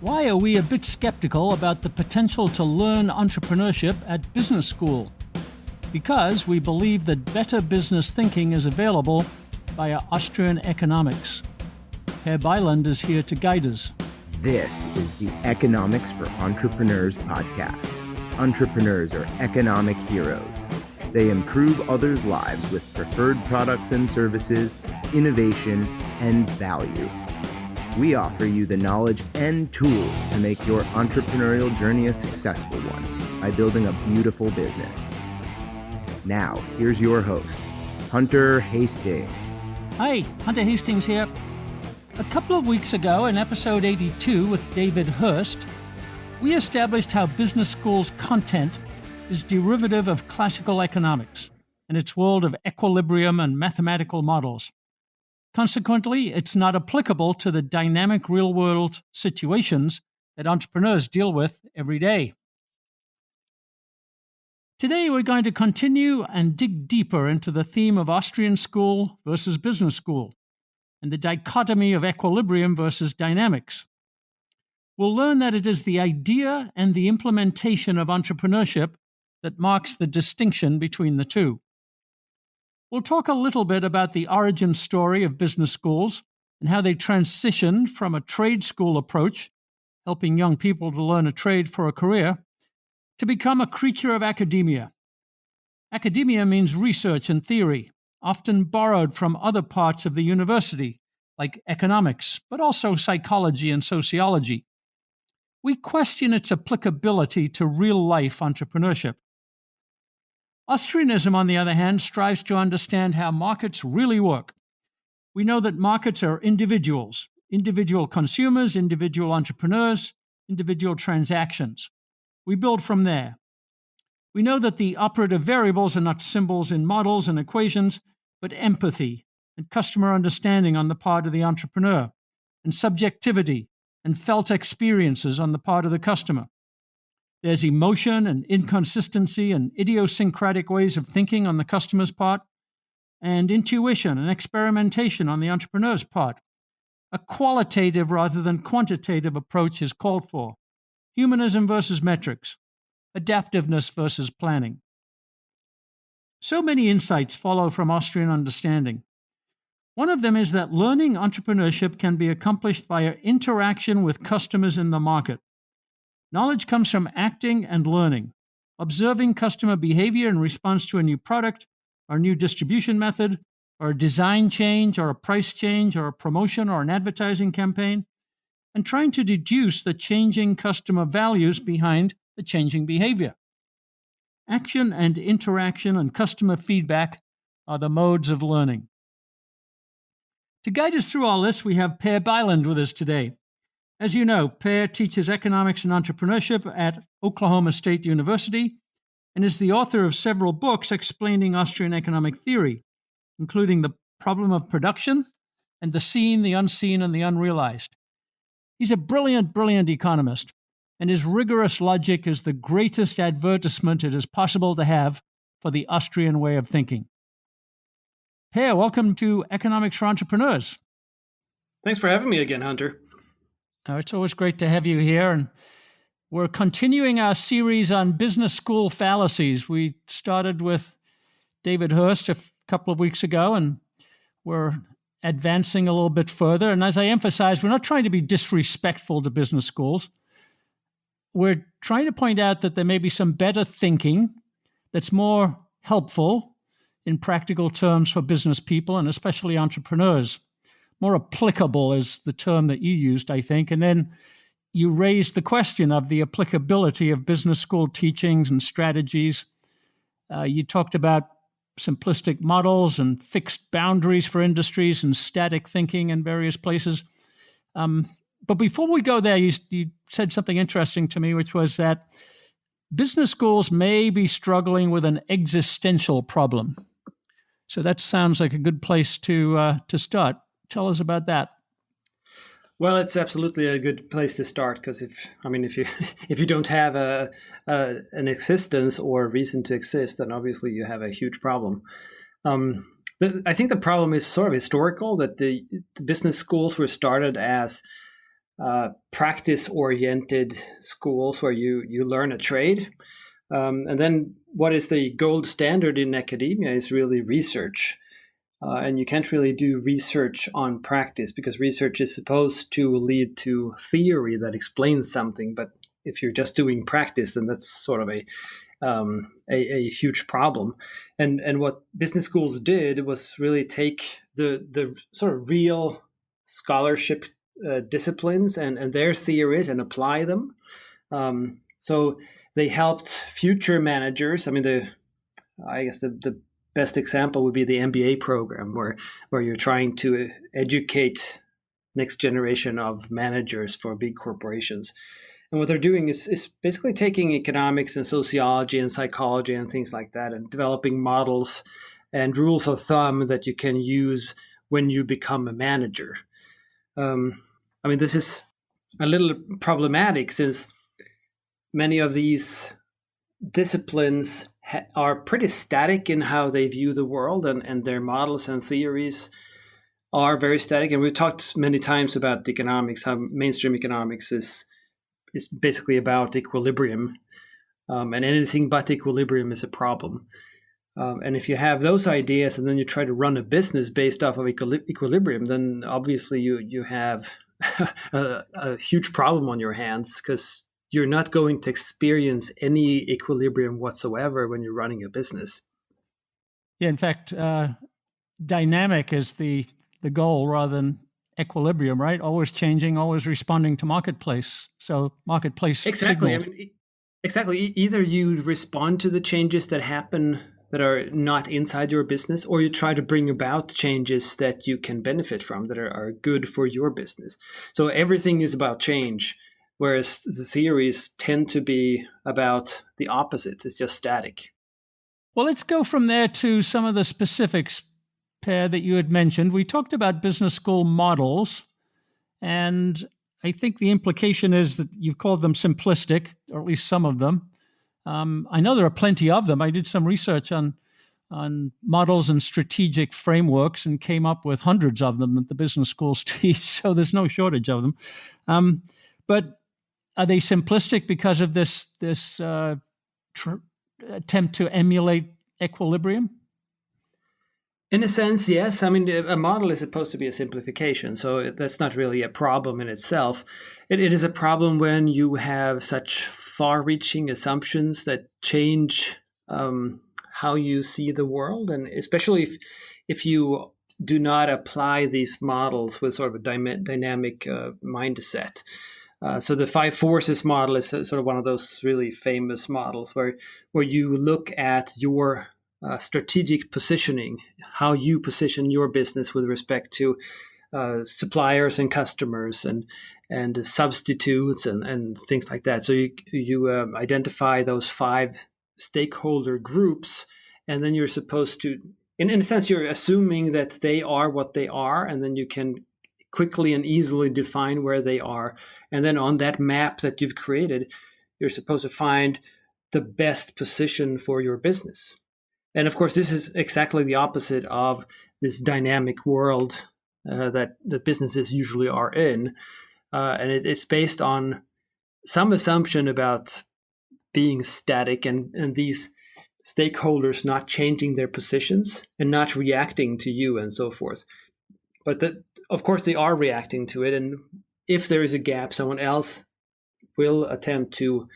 Why are we a bit skeptical about the potential to learn entrepreneurship at business school? Because we believe that better business thinking is available via Austrian economics. Herr Bylund is here to guide us. This is the Economics for Entrepreneurs podcast. Entrepreneurs are economic heroes. They improve others' lives with preferred products and services, innovation, and value. We offer you the knowledge and tools to make your entrepreneurial journey a successful one by building a beautiful business. Now, here's your host, Hunter Hastings. Hi, Hunter Hastings here. A couple of weeks ago, in episode 82 with David Hurst, we established how business school's content is derivative of classical economics and its world of equilibrium and mathematical models. Consequently, it's not applicable to the dynamic real-world situations that entrepreneurs deal with every day. Today, we're going to continue and dig deeper into the theme of Austrian school versus business school and the dichotomy of equilibrium versus dynamics. We'll learn that it is the idea and the implementation of entrepreneurship that marks the distinction between the two. We'll talk a little bit about the origin story of business schools and how they transitioned from a trade school approach, helping young people to learn a trade for a career, to become a creature of academia. Academia means research and theory, often borrowed from other parts of the university, like economics, but also psychology and sociology. We question its applicability to real-life entrepreneurship. Austrianism, on the other hand, strives to understand how markets really work. We know that markets are individuals, individual consumers, individual entrepreneurs, individual transactions. We build from there. We know that the operative variables are not symbols in models and equations, but empathy and customer understanding on the part of the entrepreneur, and subjectivity and felt experiences on the part of the customer. There's emotion and inconsistency and idiosyncratic ways of thinking on the customer's part, and intuition and experimentation on the entrepreneur's part. A qualitative rather than quantitative approach is called for. Humanism versus metrics. Adaptiveness versus planning. So many insights follow from Austrian understanding. One of them is that learning entrepreneurship can be accomplished via interaction with customers in the market. Knowledge comes from acting and learning, observing customer behavior in response to a new product, or a new distribution method, or a design change, or a price change, or a promotion, or an advertising campaign, and trying to deduce the changing customer values behind the changing behavior. Action and interaction and customer feedback are the modes of learning. To guide us through all this, we have Per Bylund with us today. As you know, Per teaches economics and entrepreneurship at Oklahoma State University and is the author of several books explaining Austrian economic theory, including The Problem of Production and The Seen, the Unseen, and the Unrealized. He's a brilliant, brilliant economist, and his rigorous logic is the greatest advertisement it is possible to have for the Austrian way of thinking. Per, welcome to Economics for Entrepreneurs. Thanks for having me again, Hunter. It's always great to have you here, and we're continuing our series on business school fallacies. We started with David Hurst a couple of weeks ago, and we're advancing a little bit further. And as I emphasized, we're not trying to be disrespectful to business schools. We're trying to point out that there may be some better thinking that's more helpful in practical terms for business people, and especially entrepreneurs. More applicable is the term that you used, I think. And then you raised the question of the applicability of business school teachings and strategies. You talked about simplistic models and fixed boundaries for industries and static thinking in various places. But before we go there, you said something interesting to me, which was that business schools may be struggling with an existential problem. So that sounds like a good place to start. Tell us about that. Well, it's absolutely a good place to start because if you don't have an existence or a reason to exist, then obviously you have a huge problem. I think the problem is sort of historical, that the business schools were started as practice-oriented schools where you learn a trade. And then what is the gold standard in academia is really research. And you can't really do research on practice because research is supposed to lead to theory that explains something. But if you're just doing practice, then that's sort of a huge problem. And what business schools did was really take the sort of real scholarship disciplines and their theories and apply them. So they helped future managers. I mean, I guess the best example would be the MBA program, where you're trying to educate next generation of managers for big corporations. And what they're doing is basically taking economics and sociology and psychology and things like that and developing models and rules of thumb that you can use when you become a manager. I mean, this is a little problematic since many of these disciplines are pretty static in how they view the world, and their models and theories are very static. And we've talked many times about economics, how mainstream economics is basically about equilibrium, and anything but equilibrium is a problem. And if you have those ideas and then you try to run a business based off of equilibrium, then obviously you have a huge problem on your hands, because you're not going to experience any equilibrium whatsoever when you're running a business. Yeah, in fact, dynamic is the goal rather than equilibrium, right? Always changing, always responding to marketplace. So marketplace Exactly. signals. I mean, exactly. Either you respond to the changes that happen that are not inside your business, or you try to bring about changes that you can benefit from, that are good for your business. So everything is about change, whereas the theories tend to be about the opposite. It's just static. Well, let's go from there to some of the specifics, Per, that you had mentioned. We talked about business school models, and I think the implication is that you've called them simplistic, or at least some of them. I know there are plenty of them. I did some research on models and strategic frameworks and came up with hundreds of them that the business schools teach, so there's no shortage of them. But are they simplistic because of this attempt to emulate equilibrium? In a sense, yes. I mean, a model is supposed to be a simplification, so that's not really a problem in itself. It is a problem when you have such far-reaching assumptions that change how you see the world, and especially if you do not apply these models with sort of a dynamic mindset. So the 5 forces model is sort of one of those really famous models where you look at your strategic positioning, how you position your business with respect to suppliers and customers and substitutes and things like that. So you identify those 5 stakeholder groups, and then you're supposed to, in a sense, you're assuming that they are what they are, and then you can quickly and easily define where they are. And then on that map that you've created, you're supposed to find the best position for your business. And of course, this is exactly the opposite of this dynamic world that businesses usually are in. And it's based on some assumption about being static and these stakeholders not changing their positions and not reacting to you and so forth. But of course, they are reacting to it. And if there is a gap, someone else will attempt to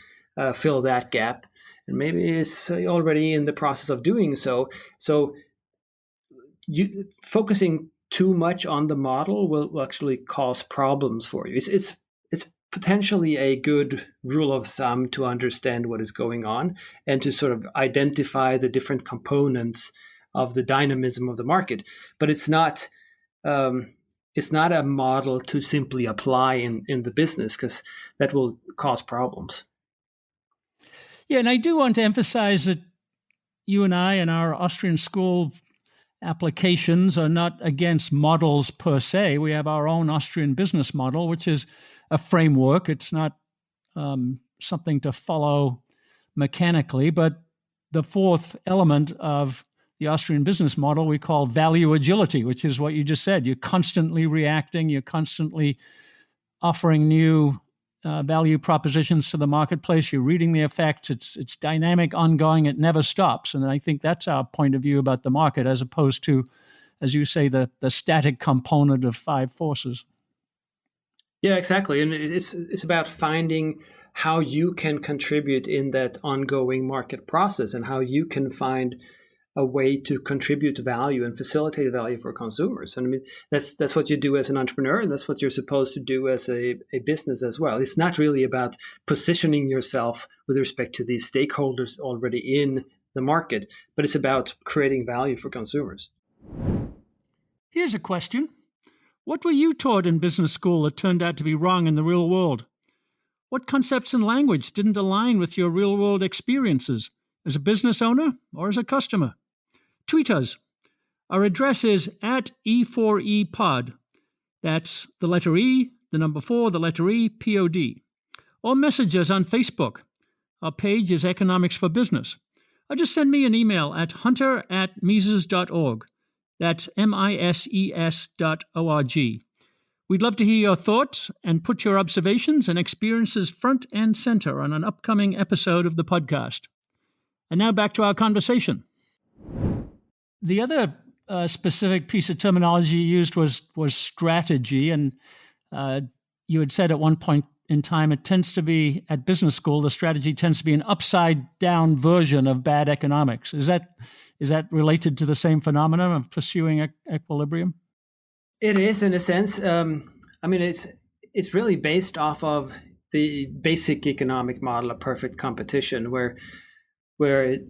fill that gap. And maybe is already in the process of doing so. So you focusing too much on the model will actually cause problems for you. It's potentially a good rule of thumb to understand what is going on and to sort of identify the different components of the dynamism of the market. But it's not a model to simply apply in the business, because that will cause problems. Yeah, and I do want to emphasize that you and I and our Austrian school applications are not against models per se. We have our own Austrian business model, which is a framework. It's not something to follow mechanically, but the 4th element of the Austrian business model we call value agility, which is what you just said. You're constantly reacting. You're constantly offering new value propositions to the marketplace. You're reading the effects. It's dynamic, ongoing. It never stops. And I think that's our point of view about the market, as opposed to, as you say, the static component of five forces. Yeah, exactly. And it's about finding how you can contribute in that ongoing market process, and how you can find a way to contribute value and facilitate value for consumers. And I mean, that's what you do as an entrepreneur, and that's what you're supposed to do as a business as well. It's not really about positioning yourself with respect to these stakeholders already in the market, but it's about creating value for consumers. Here's a question. What were you taught in business school that turned out to be wrong in the real world? What concepts and language didn't align with your real-world experiences as a business owner or as a customer? Tweet us. Our address is at E4EPod. That's the letter E, the number 4, the letter E, POD. Or message us on Facebook. Our page is Economics for Business. Or just send me an email at hunter@mises.org. That's MISES.org. We'd love to hear your thoughts and put your observations and experiences front and center on an upcoming episode of the podcast. And now back to our conversation. The other specific piece of terminology you used was strategy. And you had said at one point in time, it tends to be, at business school, the strategy tends to be an upside-down version of bad economics. Is that related to the same phenomenon of pursuing equilibrium? It is, in a sense. I mean, it's really based off of the basic economic model of perfect competition, where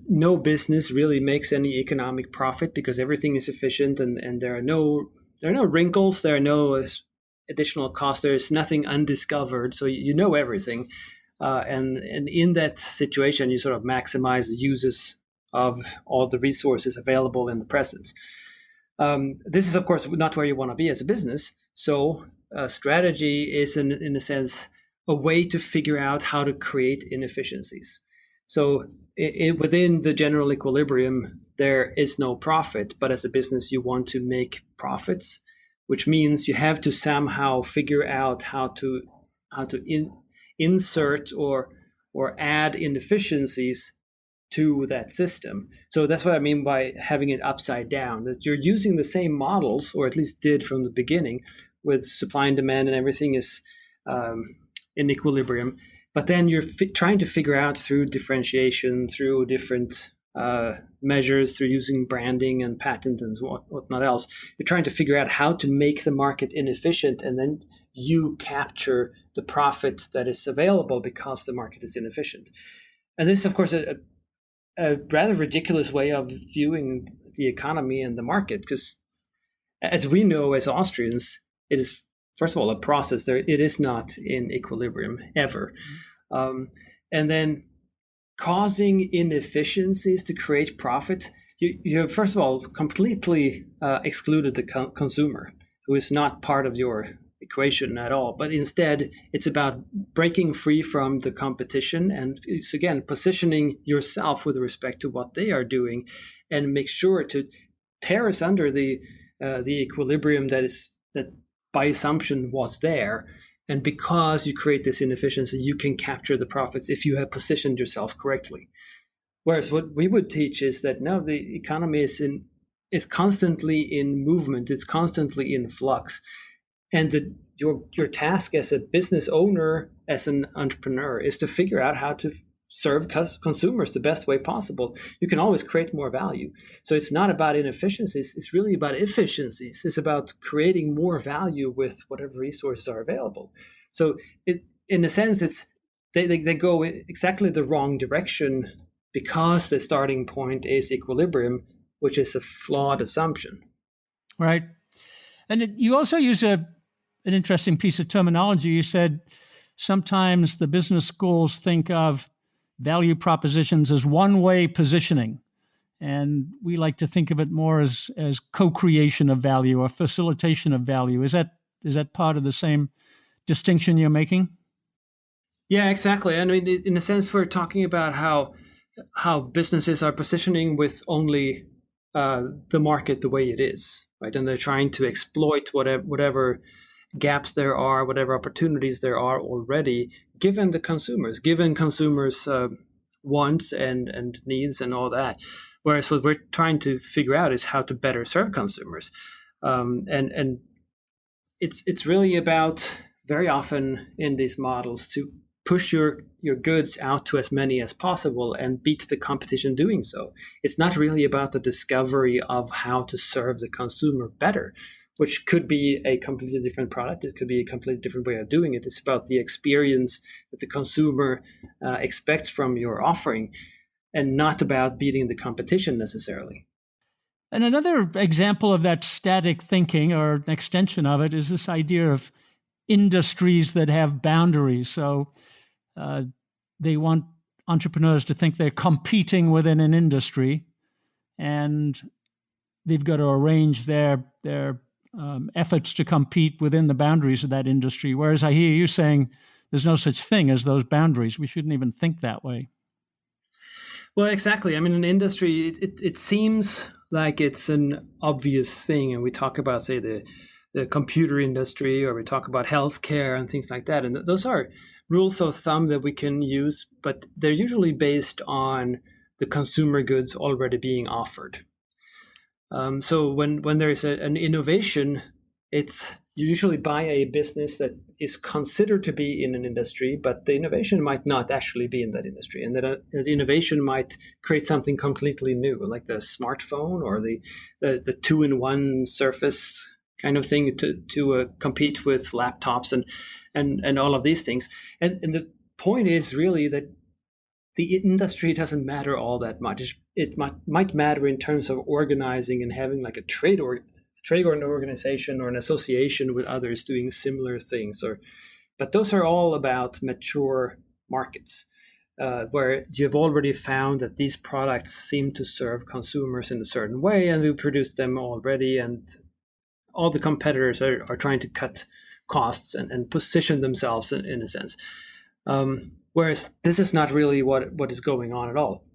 no business really makes any economic profit because everything is efficient, and there are no wrinkles, there are no additional costs, there is nothing undiscovered, so you know everything, and in that situation you sort of maximize the uses of all the resources available in the present. This is, of course, not where you want to be as a business. So strategy is, in a sense, a way to figure out how to create inefficiencies. So within the general equilibrium, there is no profit, but as a business, you want to make profits, which means you have to somehow figure out how to insert or add inefficiencies to that system. So that's what I mean by having it upside down, that you're using the same models, or at least did from the beginning, with supply and demand and everything is in equilibrium. But then you're trying to figure out through differentiation, through different measures, through using branding and patent and whatnot else, you're trying to figure out how to make the market inefficient, and then you capture the profit that is available because the market is inefficient. And this is, of course, a rather ridiculous way of viewing the economy and the market, because as we know as Austrians, it is, first of all, a process. It is not in equilibrium ever. And then causing inefficiencies to create profit, you have, first of all, completely excluded the consumer, who is not part of your equation at all. But instead, it's about breaking free from the competition, and it's, again, positioning yourself with respect to what they are doing, and make sure to tear us under the equilibrium that by assumption was there. And because you create this inefficiency, you can capture the profits if you have positioned yourself correctly. Whereas what we would teach is that no, the economy is constantly in movement, it's constantly in flux. And your task as a business owner, as an entrepreneur, is to figure out how to serve consumers the best way possible. You can always create more value. So it's not about inefficiencies, it's really about efficiencies. It's about creating more value with whatever resources are available. So in a sense, they go exactly the wrong direction, because the starting point is equilibrium, which is a flawed assumption. Right. And you also use an interesting piece of terminology. You said sometimes the business schools think of value propositions as one-way positioning, and we like to think of it more as co-creation of value or facilitation of value. Is that part of the same distinction you're making? Yeah, exactly. I mean, in a sense, we're talking about how businesses are positioning with only the market the way it is, right? And they're trying to exploit whatever gaps there are, whatever opportunities there are already, given consumers' wants and needs and all that. Whereas what we're trying to figure out is how to better serve consumers, and it's really about, very often in these models, to push your goods out to as many as possible and beat the competition doing so. It's not really about the discovery of how to serve the consumer better, which could be a completely different product. It could be a completely different way of doing it. It's about the experience that the consumer expects from your offering, and not about beating the competition necessarily. And another example of that static thinking, or an extension of it, is this idea of industries that have boundaries. So they want entrepreneurs to think they're competing within an industry, and they've got to arrange their efforts to compete within the boundaries of that industry. Whereas I hear you saying there's no such thing as those boundaries. We shouldn't even think that way. Well, exactly. I mean, in industry, it seems like it's an obvious thing, and we talk about, say, the computer industry, or we talk about healthcare and things like that, and those are rules of thumb that we can use, but they're usually based on the consumer goods already being offered. So when there is an innovation, it's usually by a business that is considered to be in an industry, but the innovation might not actually be in that industry, and that the innovation might create something completely new, like the smartphone or the two-in-one Surface kind of thing to compete with laptops and all of these things. And the point is really that the industry doesn't matter all that much. It might matter in terms of organizing and having like a trade organization or an association with others doing similar things. But those are all about mature markets, where you've already found that these products seem to serve consumers in a certain way, and we produce them already, and all the competitors are trying to cut costs and position themselves in a sense. Whereas this is not really what is going on at all.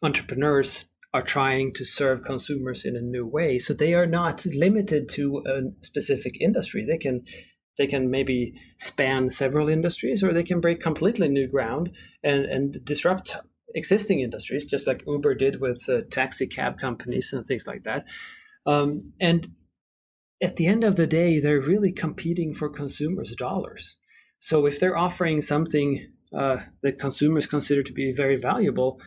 Entrepreneurs are trying to serve consumers in a new way, so they are not limited to a specific industry. They can maybe span several industries, or they can break completely new ground and disrupt existing industries, just like Uber did with taxi cab companies and things like that. And at the end of the day, they're really competing for consumers' dollars. So if they're offering something that consumers consider to be very valuable,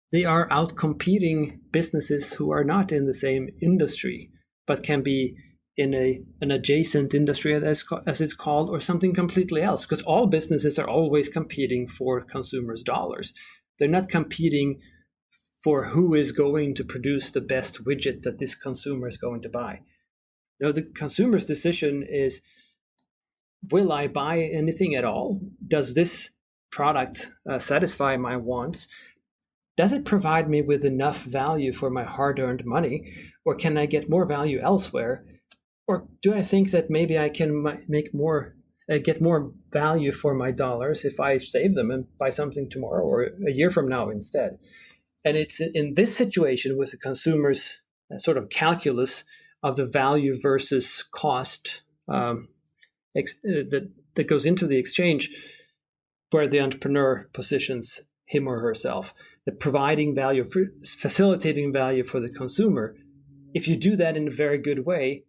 they are outcompeting businesses who are not in the same industry, but can be in an adjacent industry, as it's called, or something completely else. Because all businesses are always competing for consumers' dollars. They're not competing for who is going to produce the best widget that this consumer is going to buy. The consumer's decision is, will I buy anything at all? Does this product satisfy my wants? Does it provide me with enough value for my hard-earned money, or can I get more value elsewhere? Or do I think that maybe I can get more value for my dollars if I save them and buy something tomorrow or a year from now instead? And it's in this situation with the consumer's sort of calculus of the value versus cost that goes into the exchange, where the entrepreneur positions him or herself, that providing value, facilitating value for the consumer. If you do that in a very good way,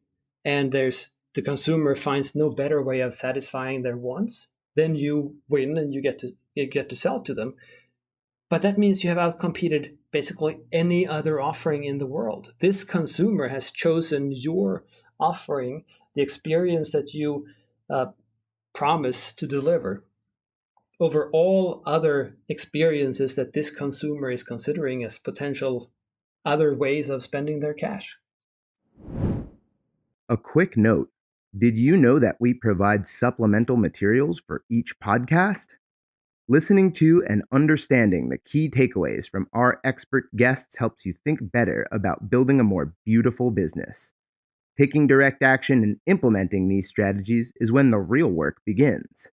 and the consumer finds no better way of satisfying their wants, then you win and you get to sell to them. But that means you have outcompeted basically any other offering in the world. This consumer has chosen your offering, the experience that you promise to deliver, over all other experiences that this consumer is considering as potential other ways of spending their cash. A quick note. Did you know that we provide supplemental materials for each podcast? Listening to and understanding the key takeaways from our expert guests helps you think better about building a more beautiful business. Taking direct action and implementing these strategies is when the real work begins.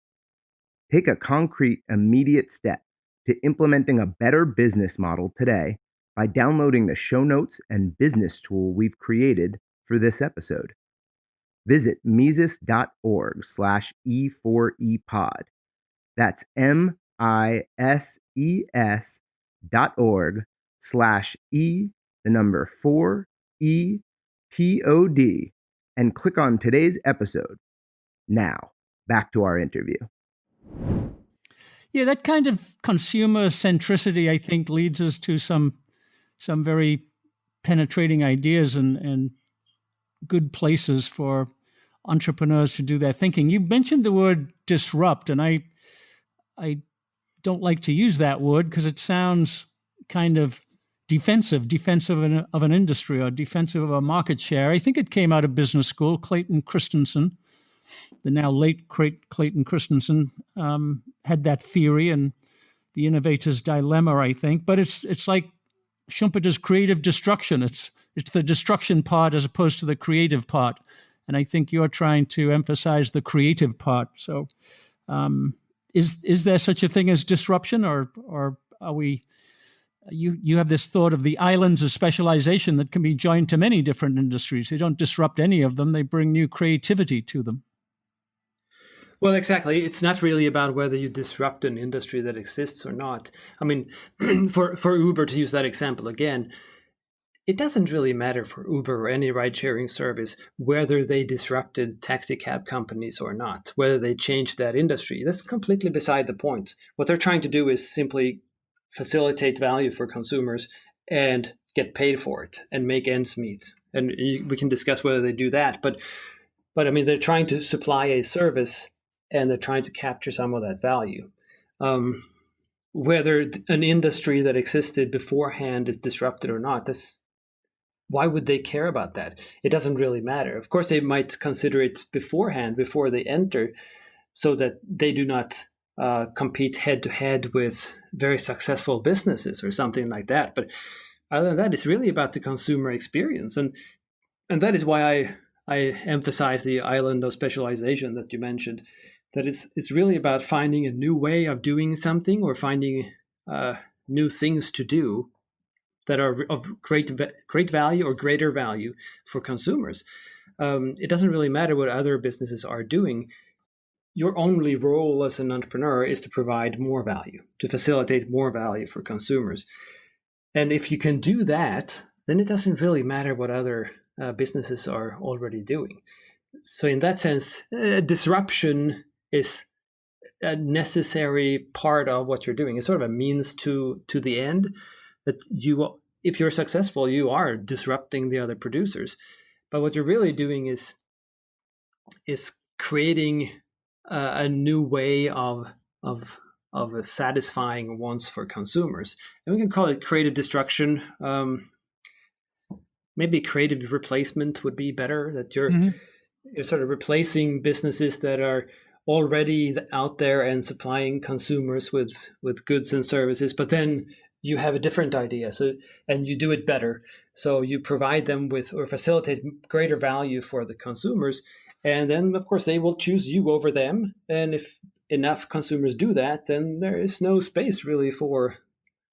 Take a concrete, immediate step to implementing a better business model today by downloading the show notes and business tool we've created for this episode. Visit Mises.org/E4EPod. That's MISES.org/E4EPOD and click on today's episode. Now, back to our interview. Yeah, that kind of consumer centricity, I think, leads us to some very penetrating ideas and good places for entrepreneurs to do their thinking. You mentioned the word disrupt, and I don't like to use that word because it sounds kind of defensive of an industry or defensive of a market share. I think it came out of business school. Clayton Christensen, the now late Clayton Christensen, had that theory and the innovator's dilemma, I think. But it's like Schumpeter's creative destruction. It's the destruction part as opposed to the creative part. And I think you're trying to emphasize the creative part. So is there such a thing as disruption, or are we... You have this thought of the islands of specialization that can be joined to many different industries. They don't disrupt any of them. They bring new creativity to them. Well, exactly. It's not really about whether you disrupt an industry that exists or not. I mean, for Uber, to use that example again, it doesn't really matter for Uber or any ride-sharing service whether they disrupted taxi cab companies or not, whether they changed that industry. That's completely beside the point. What they're trying to do is simply facilitate value for consumers and get paid for it and make ends meet. And we can discuss whether they do that. But I mean, they're trying to supply a service and they're trying to capture some of that value. Whether an industry that existed beforehand is disrupted or not, why would they care about that? It doesn't really matter. Of course, they might consider it beforehand, before they enter, so that they do not compete head to head with very successful businesses or something like that. But other than that, it's really about the consumer experience. And that is why I emphasize the island of specialization that you mentioned, that it's really about finding a new way of doing something or finding new things to do that are of great value or greater value for consumers. It doesn't really matter what other businesses are doing. Your only role as an entrepreneur is to provide more value, to facilitate more value for consumers. And if you can do that, then it doesn't really matter what other businesses are already doing. So in that sense, disruption is a necessary part of what you're doing. It's sort of a means to the end, that if you're successful, you are disrupting the other producers. But what you're really doing is creating a new way of satisfying wants for consumers. And we can call it creative destruction. Maybe creative replacement would be better, that you're sort of replacing businesses that are already out there and supplying consumers with goods and services, but then you have a different idea, and you do it better. So you provide them with, or facilitate, greater value for the consumers. And then, of course, they will choose you over them. And if enough consumers do that, then there is no space really for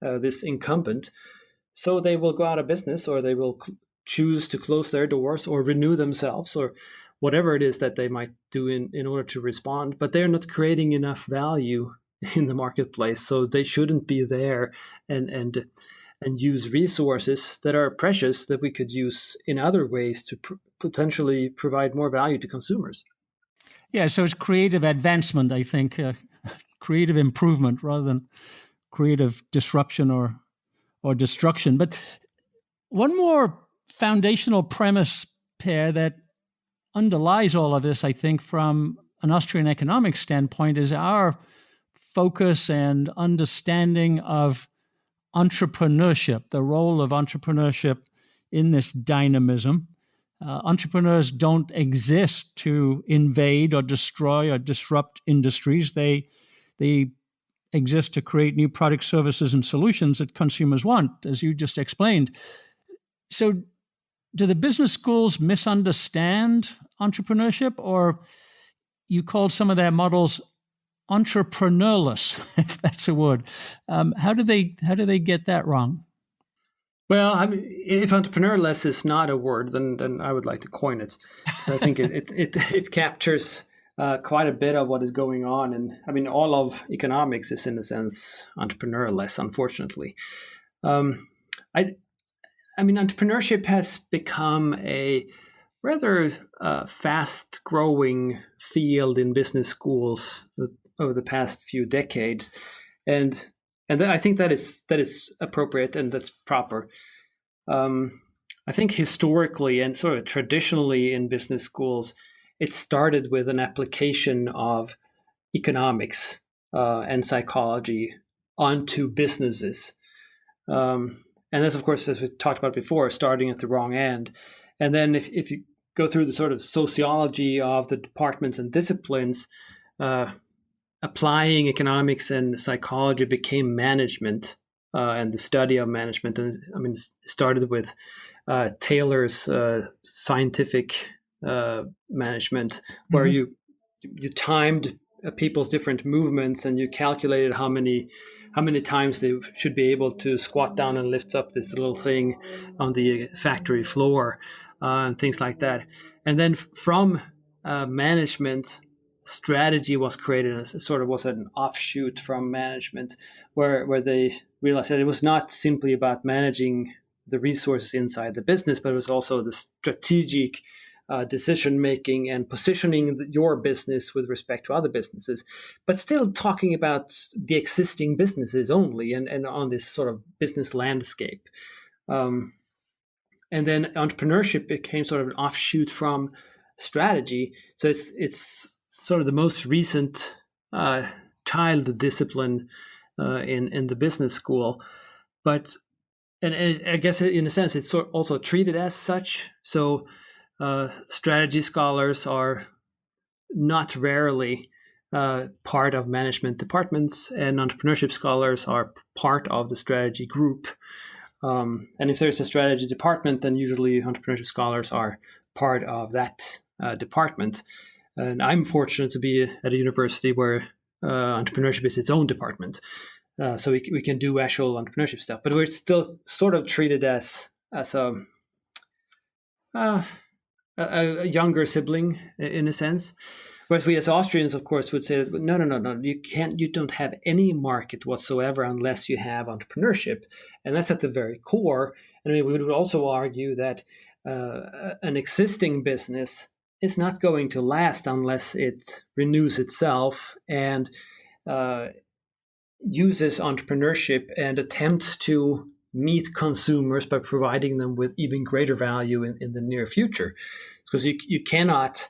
this incumbent. So they will go out of business, or they will choose to close their doors or renew themselves, or whatever it is that they might do in order to respond. But they're not creating enough value in the marketplace, so they shouldn't be there and use resources that are precious that we could use in other ways to potentially provide more value to consumers. Yeah, so it's creative advancement, I think, creative improvement rather than creative disruption or destruction. But one more foundational premise, Per, that underlies all of this, I think, from an Austrian economics standpoint, is our focus and understanding of entrepreneurship, the role of entrepreneurship in this dynamism. Entrepreneurs don't exist to invade or destroy or disrupt industries. They exist to create new products, services, and solutions that consumers want, as you just explained. So do the business schools misunderstand entrepreneurship, or you called some of their models entrepreneurless, if that's a word? How do they get that wrong? Well, I mean, if entrepreneurless is not a word, then I would like to coin it. So I think it captures quite a bit of what is going on, and I mean, all of economics is in a sense entrepreneurless, unfortunately. Um, I I mean, entrepreneurship has become a rather fast growing field in business schools over the past few decades, and I think that is appropriate and that's proper. Um, I think historically and sort of traditionally in business schools, it started with an application of economics and psychology onto businesses. And that's, of course, as we talked about before, starting at the wrong end. And then if you go through the sort of sociology of the departments and disciplines, uh, applying economics and psychology became management and the study of management. And I mean, it started with Taylor's scientific management, where Mhm. you timed people's different movements and you calculated how many times they should be able to squat down and lift up this little thing on the factory floor and things like that. And then from management, strategy was created as sort of was an offshoot from management, where they realized that it was not simply about managing the resources inside the business, but it was also the strategic decision making and positioning your business with respect to other businesses, but still talking about the existing businesses only and on this sort of business landscape. Um, and then entrepreneurship became sort of an offshoot from strategy. So it's sort of the most recent uh, child discipline in the business school, but and I guess in a sense it's also treated as such. So strategy scholars are not rarely part of management departments, and entrepreneurship scholars are part of the strategy group. And if there's a strategy department, then usually entrepreneurship scholars are part of that department. And I'm fortunate to be at a university where entrepreneurship is its own department. So we can do actual entrepreneurship stuff, but we're still sort of treated as uh, a younger sibling in a sense. Whereas we as Austrians, of course, would say, no, you don't have any market whatsoever unless you have entrepreneurship. And that's at the very core. And I mean, we would also argue that an existing business is not going to last unless it renews itself and uh, uses entrepreneurship and attempts to meet consumers by providing them with even greater value in the near future. Because you cannot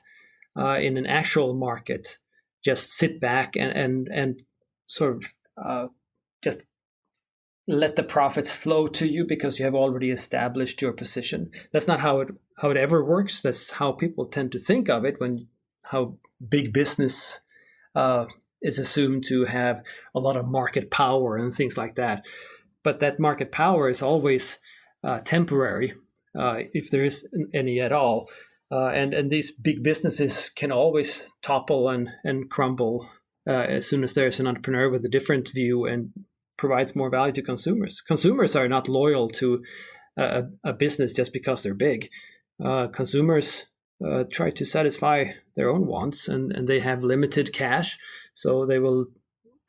in an actual market just sit back and sort of just let the profits flow to you because you have already established your position. That's not how it ever works. That's how people tend to think of it when how big business uh, is assumed to have a lot of market power and things like that. But that market power is always temporary, if there is any at all. And these big businesses can always topple and crumble as soon as there's an entrepreneur with a different view and provides more value to consumers. Consumers are not loyal to a business just because they're big. Consumers try to satisfy their own wants, and they have limited cash, so they will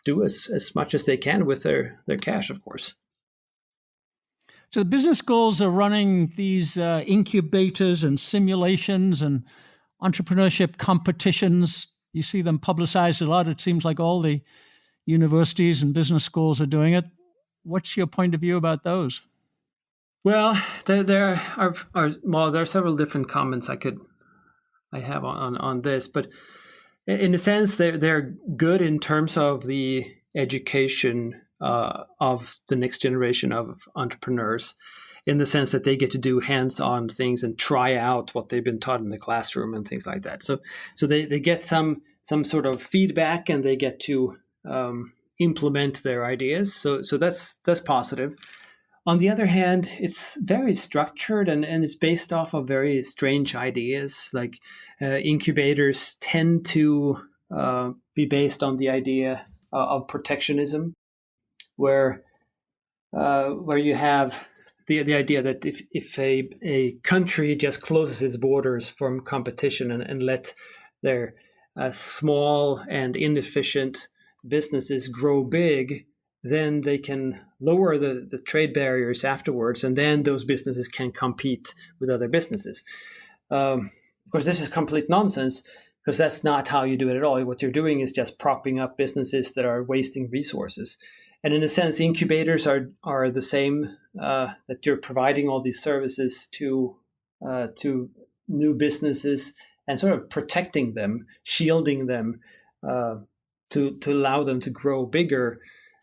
do as much as they can with their cash, of course. So the business schools are running these incubators and simulations and entrepreneurship competitions. You see them publicized a lot. It seems like all the universities and business schools are doing it. What's your point of view about those? Well, there are several different comments I have on this, but in a sense, they're good in terms of the education of the next generation of entrepreneurs, in the sense that they get to do hands-on things and try out what they've been taught in the classroom and things like that. So they get some sort of feedback and they get to implement their ideas. So that's positive. On the other hand, it's very structured and it's based off of very strange ideas. Like incubators tend to be based on the idea of protectionism, where you have the idea that if a country just closes its borders from competition and let their small and inefficient businesses grow big, then they can lower the trade barriers afterwards, and then those businesses can compete with other businesses. Of course, this is complete nonsense, because that's not how you do it at all. What you're doing is just propping up businesses that are wasting resources. And in a sense, incubators are the same, that you're providing all these services to new businesses and sort of protecting them, shielding them, to allow them to grow bigger,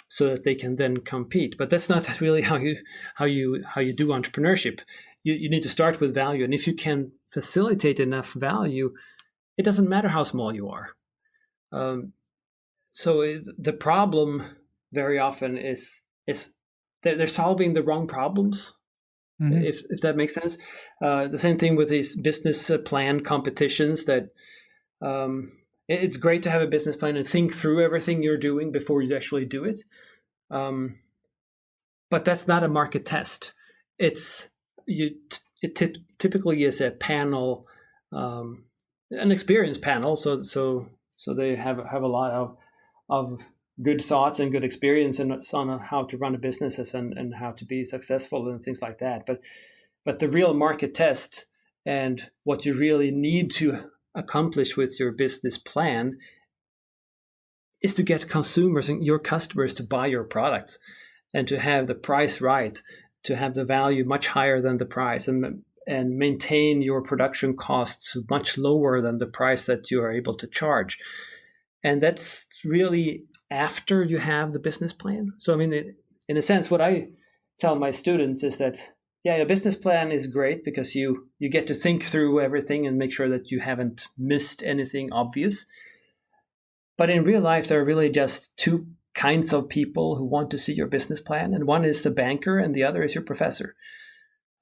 so that they can then compete. But that's not really how you do entrepreneurship. You need to start with value, and if you can facilitate enough value, it doesn't matter how small you are. So the problem very often is they're solving the wrong problems. Mm-hmm. If that makes sense. The same thing with these business plan competitions, that it's great to have a business plan and think through everything you're doing before you actually do it. But that's not a market test. It typically is a panel, an experience panel. So they have a lot of good thoughts and good experience on how to run a business and how to be successful and things like that. But the real market test and what you really need to accomplish with your business plan is to get consumers and your customers to buy your products, and to have the price right, to have the value much higher than the price, and maintain your production costs much lower than the price that you are able to charge. And that's really after you have the business plan. So, I mean, in a sense, what I tell my students is that, yeah, a business plan is great because you get to think through everything and make sure that you haven't missed anything obvious. But in real life, there are really just two kinds of people who want to see your business plan. And one is the banker and the other is your professor.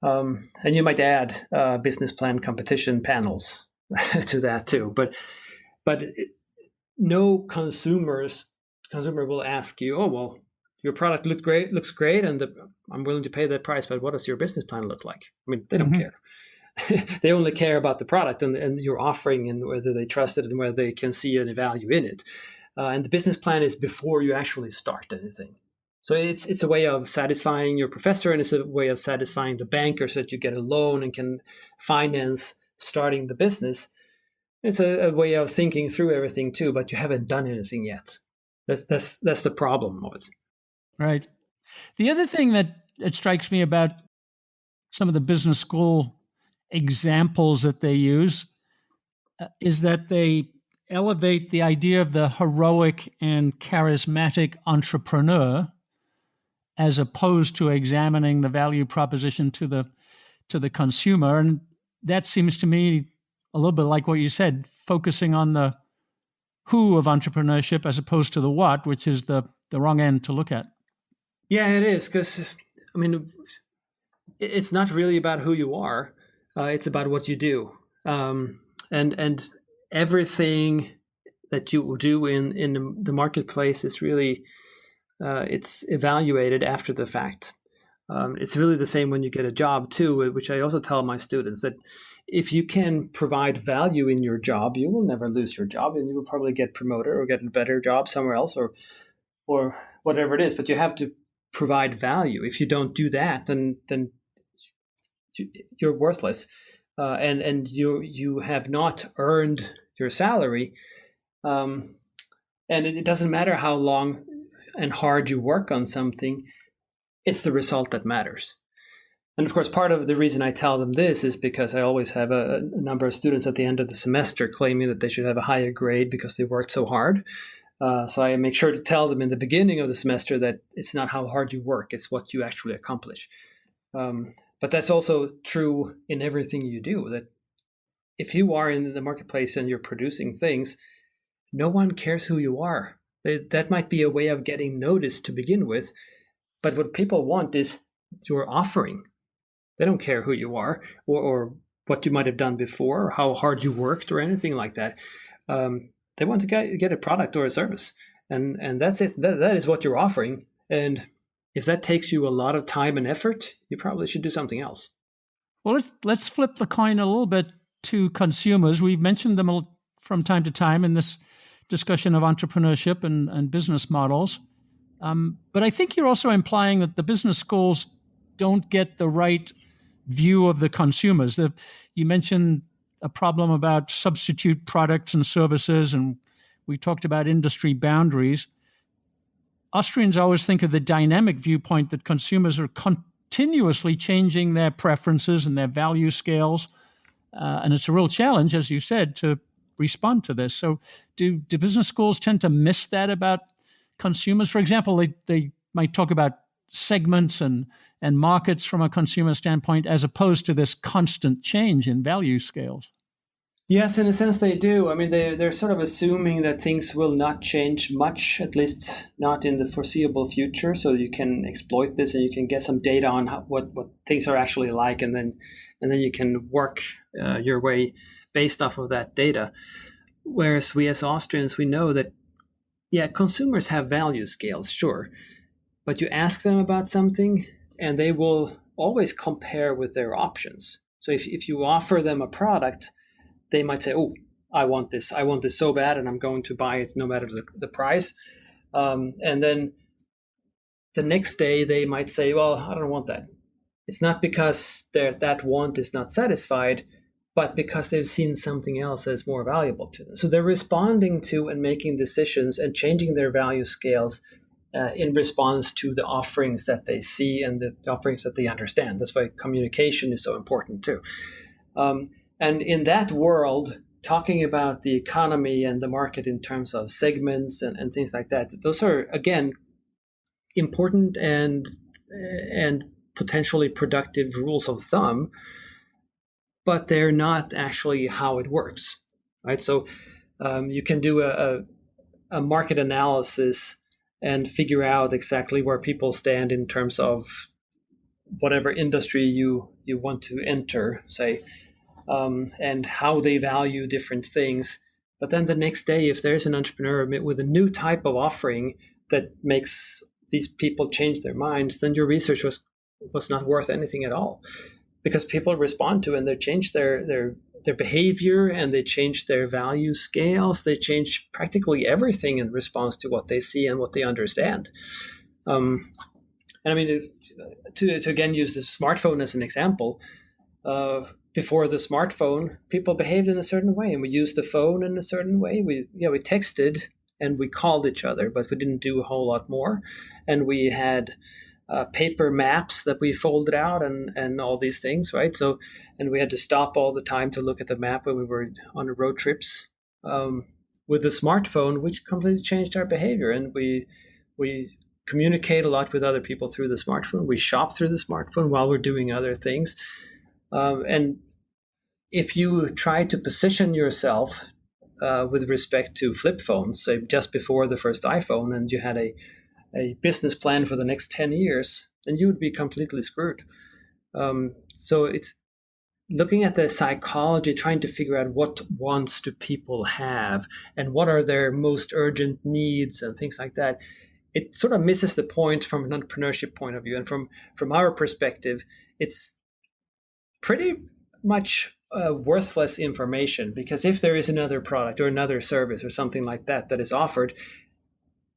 And you might add business plan competition panels to that too. But no consumer will ask you, oh, well, your product looks great, and I'm willing to pay that price, but what does your business plan look like? I mean, they don't care. They only care about the product and your offering, and whether they trust it and whether they can see any value in it. And the business plan is before you actually start anything. So it's a way of satisfying your professor, and it's a way of satisfying the banker so that you get a loan and can finance starting the business. It's a way of thinking through everything too, but you haven't done anything yet. That's the problem of it. Right. The other thing that it strikes me about some of the business school examples that they use is that they elevate the idea of the heroic and charismatic entrepreneur, as opposed to examining the value proposition to the consumer. And that seems to me a little bit like what you said, focusing on the who of entrepreneurship as opposed to the what, which is the wrong end to look at. Yeah, it is, because, I mean, it's not really about who you are. It's about what you do. And everything that you do in the marketplace is really, it's evaluated after the fact. It's really the same when you get a job too, which I also tell my students, that if you can provide value in your job, you will never lose your job, and you will probably get promoted or get a better job somewhere else, or whatever it is. But you have to provide value. If you don't do that, then you're worthless, and you have not earned your salary. And it doesn't matter how long and hard you work on something; it's the result that matters. And of course, part of the reason I tell them this is because I always have a number of students at the end of the semester claiming that they should have a higher grade because they worked so hard. So I make sure to tell them in the beginning of the semester that it's not how hard you work, it's what you actually accomplish. But that's also true in everything you do, that if you are in the marketplace and you're producing things, no one cares who you are. That might be a way of getting noticed to begin with, but what people want is your offering. They don't care who you are or what you might have done before or how hard you worked or anything like that. They want to get a product or a service, and that's it. That is what you're offering. And if that takes you a lot of time and effort, you probably should do something else. Well, let's flip the coin a little bit to consumers. We've mentioned them from time to time in this discussion of entrepreneurship and business models. But I think you're also implying that the business schools don't get the right view of the consumers. You mentioned a problem about substitute products and services, and we talked about industry boundaries. Austrians always think of the dynamic viewpoint that consumers are continuously changing their preferences and their value scales. And it's a real challenge, as you said, to respond to this. So do business schools tend to miss that about consumers? For example, they might talk about segments and markets from a consumer standpoint, as opposed to this constant change in value scales. Yes, in a sense they do. I mean, they're sort of assuming that things will not change much, at least not in the foreseeable future. So you can exploit this and you can get some data on what things are actually like, and then you can work your way based off of that data. Whereas we as Austrians, we know that, yeah, consumers have value scales, sure. But you ask them about something and they will always compare with their options. So if you offer them a product, they might say, oh, I want this so bad, and I'm going to buy it no matter the price. And then the next day they might say, well, I don't want that. It's not because that want is not satisfied, but because they've seen something else that is more valuable to them. So they're responding to and making decisions and changing their value scales in response to the offerings that they see and the offerings that they understand. That's why communication is so important too. And in that world, talking about the economy and the market in terms of segments and things like that, those are, again, important and potentially productive rules of thumb, but they're not actually how it works, right? So you can do a market analysis and figure out exactly where people stand in terms of whatever industry you want to enter, say, and how they value different things. But then the next day, if there's an entrepreneur with a new type of offering that makes these people change their minds, then your research was not worth anything at all, because people respond to and they change their behavior and they change their value scales. They change practically everything in response to what they see and what they understand. And I mean, to again use the smartphone as an example, before the smartphone, people behaved in a certain way, and we used the phone in a certain way. We texted and we called each other, but we didn't do a whole lot more. And we had paper maps that we folded out and all these things, right? So, and we had to stop all the time to look at the map when we were on road trips. With the smartphone, which completely changed our behavior, and we communicate a lot with other people through the smartphone. We shop through the smartphone while we're doing other things. And if you try to position yourself with respect to flip phones, say just before the first iPhone, and you had a business plan for the next 10 years, then you would be completely screwed. So it's looking at the psychology, trying to figure out what wants do people have and what are their most urgent needs and things like that. It sort of misses the point from an entrepreneurship point of view. And from our perspective, it's pretty much worthless information, because if there is another product or another service or something like that is offered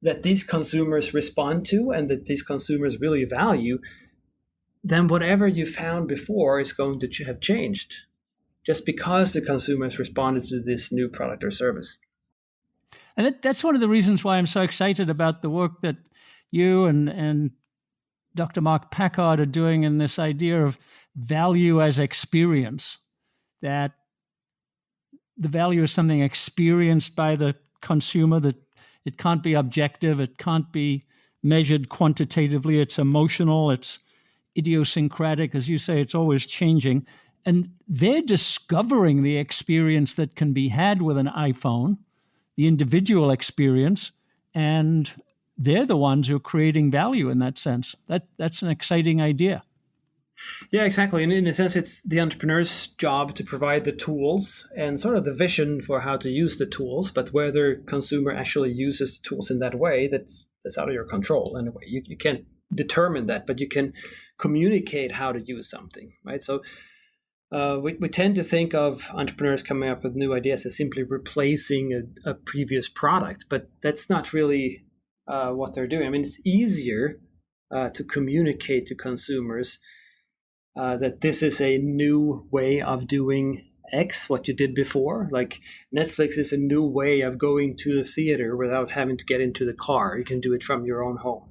that these consumers respond to and that these consumers really value, then whatever you found before is going to have changed just because the consumers responded to this new product or service. And that's one of the reasons why I'm so excited about the work that you and Dr. Mark Packard are doing in this idea of value as experience, that the value is something experienced by the consumer, that it can't be objective, it can't be measured quantitatively, it's emotional, it's idiosyncratic, as you say, it's always changing. And they're discovering the experience that can be had with an iPhone, the individual experience, and they're the ones who are creating value in that sense. That's an exciting idea. Yeah, exactly. And in a sense, it's the entrepreneur's job to provide the tools and sort of the vision for how to use the tools. But whether consumer actually uses the tools in that way, that's out of your control. Anyway, you can't determine that, but you can communicate how to use something, right? So we tend to think of entrepreneurs coming up with new ideas as simply replacing a previous product, but that's not really what they're doing. I mean, it's easier to communicate to consumers that this is a new way of doing X, what you did before. Like Netflix is a new way of going to the theater without having to get into the car. You can do it from your own home.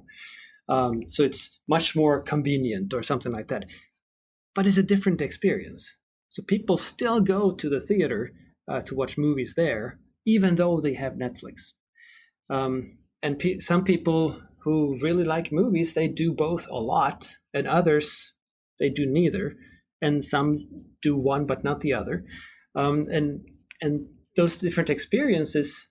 So it's much more convenient or something like that. But it's a different experience. So people still go to the theater to watch movies there, even though they have Netflix. And some people who really like movies, they do both a lot, and others, they do neither. And some do one but not the other. And those different experiences,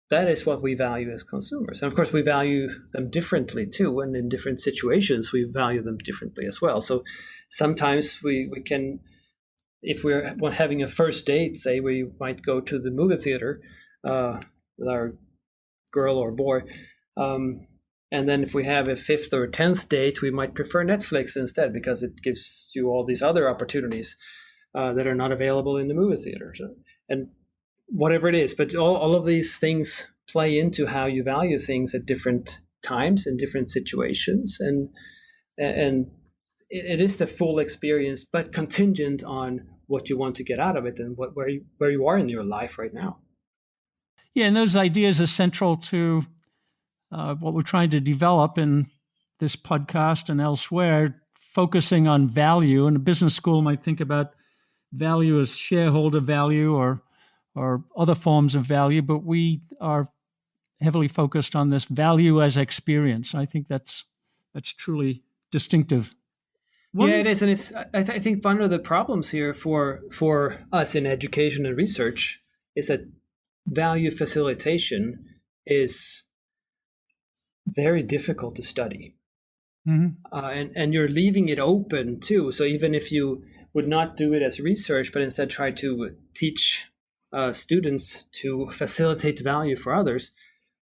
that is what we value as consumers. And of course, we value them differently too. And in different situations, we value them differently as well. So sometimes we can, if we're having a first date, say we might go to the movie theater with our girl or boy. And then if we have a 5th or 10th date, we might prefer Netflix instead because it gives you all these other opportunities that are not available in the movie theater. So, and whatever it is, but all of these things play into how you value things at different times in different situations. And it is the full experience, but contingent on what you want to get out of it and where you are in your life right now. Yeah, and those ideas are central to what we're trying to develop in this podcast and elsewhere, focusing on value. And a business school might think about value as shareholder value or other forms of value, but we are heavily focused on this value as experience. I think that's truly distinctive. Yeah, it is, and it's. I think one of the problems here for us in education and research is that value facilitation is very difficult to study. Mm-hmm. And you're leaving it open too. So even if you would not do it as research, but instead try to teach students to facilitate value for others,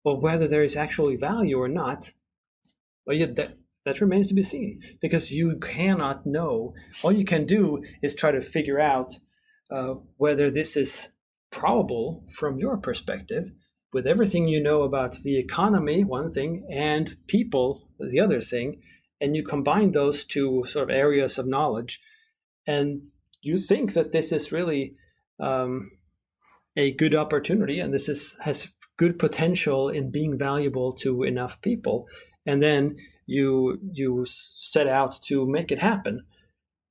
well, whether there is actually value or not, well, that remains to be seen, because you cannot know. All you can do is try to figure out whether this is probable from your perspective, with everything you know about the economy, one thing, and people, the other thing, and you combine those two sort of areas of knowledge, and you think that this is really a good opportunity, and this has good potential in being valuable to enough people, and then you set out to make it happen,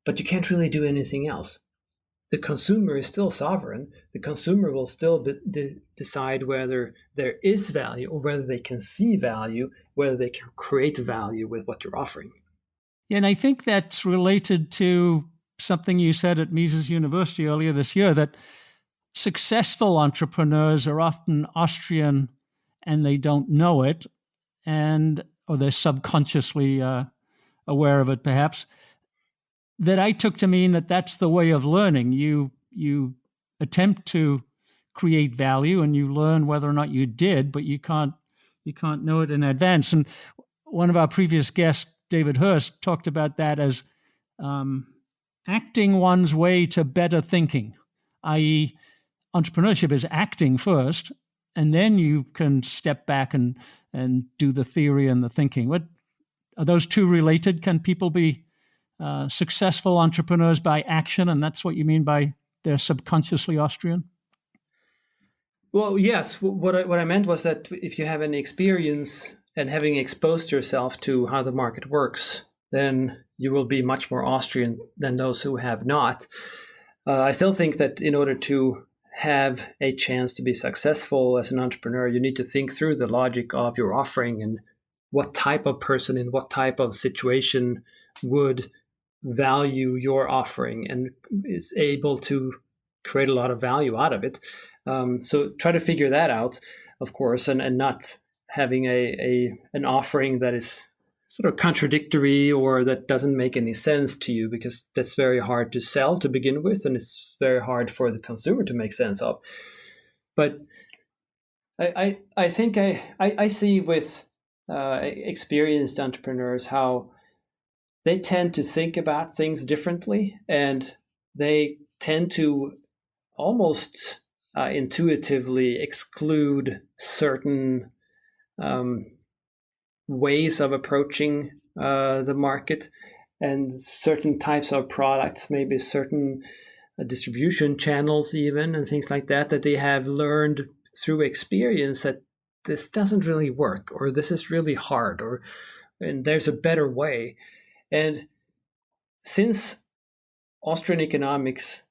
but you can't really do anything else. The consumer is still sovereign. The consumer will still decide whether there is value or whether they can see value, whether they can create value with what you're offering. Yeah, and I think that's related to something you said at Mises University earlier this year, that successful entrepreneurs are often Austrian and they don't know it, or they're subconsciously aware of it perhaps. That I took to mean that that's the way of learning. You attempt to create value and you learn whether or not you did, but you can't know it in advance. And one of our previous guests, David Hurst, talked about that as acting one's way to better thinking, i.e., entrepreneurship is acting first, and then you can step back and do the theory and the thinking. What are those two related? Can people be successful entrepreneurs by action, and that's what you mean by they're subconsciously Austrian? Well, yes. What I meant was that if you have any experience and having exposed yourself to how the market works, then you will be much more Austrian than those who have not. I still think that in order to have a chance to be successful as an entrepreneur, you need to think through the logic of your offering and what type of person in what type of situation would value your offering and is able to create a lot of value out of it. So try to figure that out, of course, and not having an offering that is sort of contradictory or that doesn't make any sense to you, because that's very hard to sell to begin with, and it's very hard for the consumer to make sense of. But I think I see with experienced entrepreneurs, how they tend to think about things differently, and they tend to almost intuitively exclude certain ways of approaching the market and certain types of products, maybe certain distribution channels even, and things like that, that they have learned through experience that this doesn't really work, or this is really hard, and there's a better way. And since Austrian economics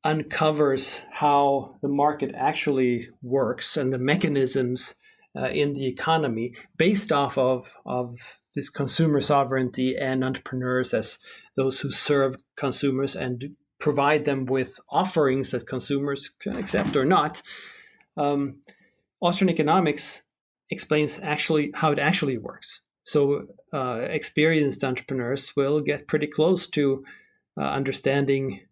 uncovers how the market actually works and the mechanisms in the economy based off of this consumer sovereignty and entrepreneurs as those who serve consumers and provide them with offerings that consumers can accept or not, Austrian economics explains actually how it actually works. So experienced entrepreneurs will get pretty close to understanding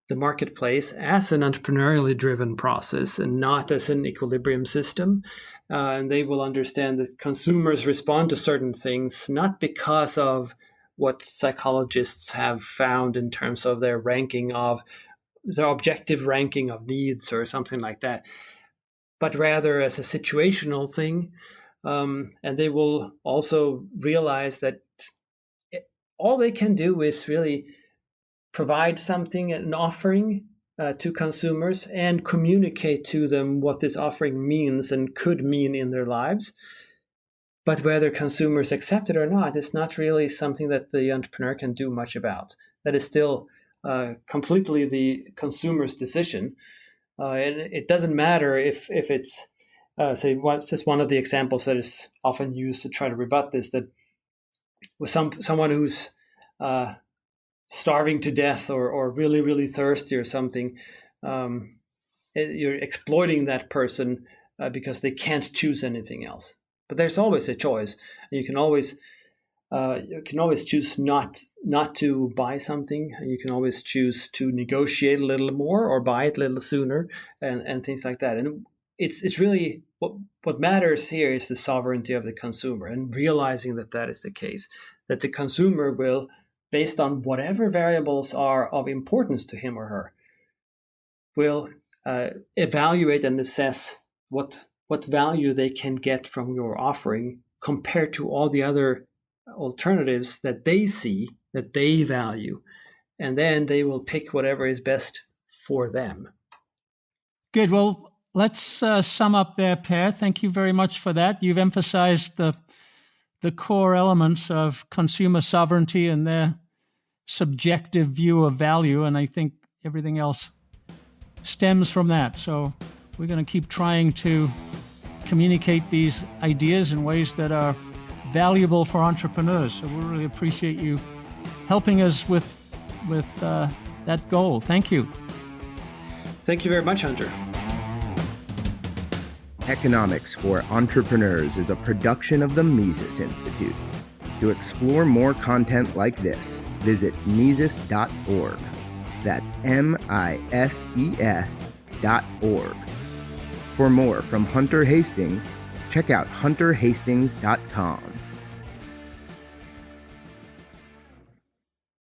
the marketplace as an entrepreneurially driven process and not as an equilibrium system. And they will understand that consumers respond to certain things not because of what psychologists have found in terms of their ranking of their objective ranking of needs or something like that, but rather as a situational thing. And they will also realize that all they can do is really provide something, an offering to consumers, and communicate to them what this offering means and could mean in their lives. But whether consumers accept it or not is not really something that the entrepreneur can do much about. That is still completely the consumer's decision. And it doesn't matter if it's, say, just one of the examples that is often used to try to rebut this, that with someone who's starving to death or really, really thirsty or something, you're exploiting that person because they can't choose anything else. But there's always a choice. You can always choose not to buy something. You can always choose to negotiate a little more or buy it a little sooner, and things like that. And it's really what matters here is the sovereignty of the consumer, and realizing that is the case, that the consumer will, based on whatever variables are of importance to him or her, will evaluate and assess what value they can get from your offering compared to all the other alternatives that they see, that they value. And then they will pick whatever is best for them. Good. Well, let's sum up there, Per. Thank you very much for that. You've emphasized the core elements of consumer sovereignty and their subjective view of value, and I think everything else stems from that. So we're going to keep trying to communicate these ideas in ways that are valuable for entrepreneurs. So we really appreciate you helping us with that goal. Thank you. Thank you very much, Hunter. Economics for Entrepreneurs is a production of the Mises Institute. To explore more content like this, visit Mises.org. That's MISES.org. For more from Hunter Hastings, check out hunterhastings.com.